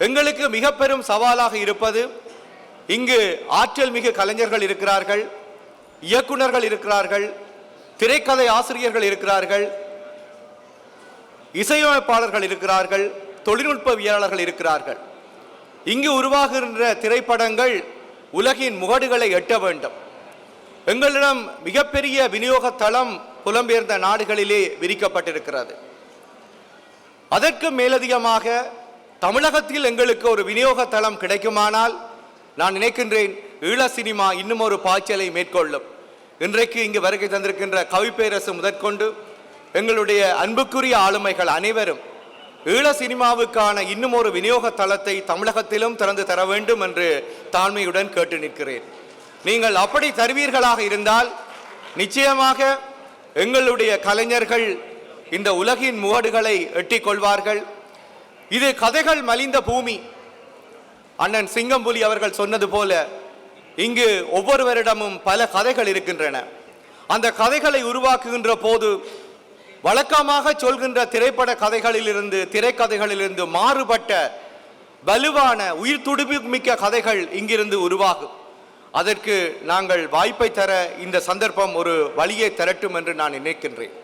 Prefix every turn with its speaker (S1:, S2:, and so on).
S1: எங்களுக்கு மிக பெரும் சவாலாக இருப்பது, இங்கு ஆற்றல் மிகு கலைஞர்கள் இருக்கிறார்கள், இயக்குநர்கள் இருக்கிறார்கள், திரைக்கதை ஆசிரியர்கள் இருக்கிறார்கள், இசையமைப்பாளர்கள் இருக்கிறார்கள், தொழில்நுட்பவியலாளர்கள் இருக்கிறார்கள். இங்கு உருவாகின்ற திரைப்படங்கள் உலகின் முகடுகளை எட்ட வேண்டும். எங்களிடம் மிகப்பெரிய விநியோக தளம் புலம்பெயர்ந்த நாடுகளிலே விரிக்கப்பட்டிருக்கிறது. அதற்கு மேலதிகமாக தமிழகத்தில் எங்களுக்கு ஒரு விநியோக தளம் கிடைக்குமானால் நான் நினைக்கின்றேன் ஈழ சினிமா இன்னும் ஒரு பாய்ச்சலை மேற்கொள்ளும். இன்றைக்கு இங்கு வருகை தந்திருக்கின்ற கவிப்பேரசு முதற்கொண்டு எங்களுடைய அன்புக்குரிய ஆளுமைகள் அனைவரும் ஈழ சினிமாவுக்கான இன்னும் ஒரு விநியோக தளத்தை தமிழகத்திலும் திறந்து தர வேண்டும் என்று தாழ்மையுடன் கேட்டு நிற்கிறேன். நீங்கள் அப்படி தருவீர்களாக இருந்தால் நிச்சயமாக எங்களுடைய கலைஞர்கள் இந்த உலகின் முகடுகளை எட்டிக் கொள்வார்கள். இது கதைகள் மலிந்த பூமி. அண்ணன் சிங்கம்புலி அவர்கள் சொன்னது போல இங்கு ஒவ்வொருவரிடமும் பல கதைகள் இருக்கின்றன. அந்த கதைகளை உருவாக்குகின்ற போது வழக்கமாக சொல்கின்ற திரைப்பட கதைகளிலிருந்து, திரைக்கதைகளிலிருந்து மாறுபட்ட வலுவான உயிர் துடிப்புமிக்க கதைகள் இங்கிருந்து உருவாகும். அதற்கு நாங்கள் வாய்ப்பை தர இந்த சந்தர்ப்பம் ஒரு வழியை திரட்டும் என்று நான் நினைக்கின்றேன்.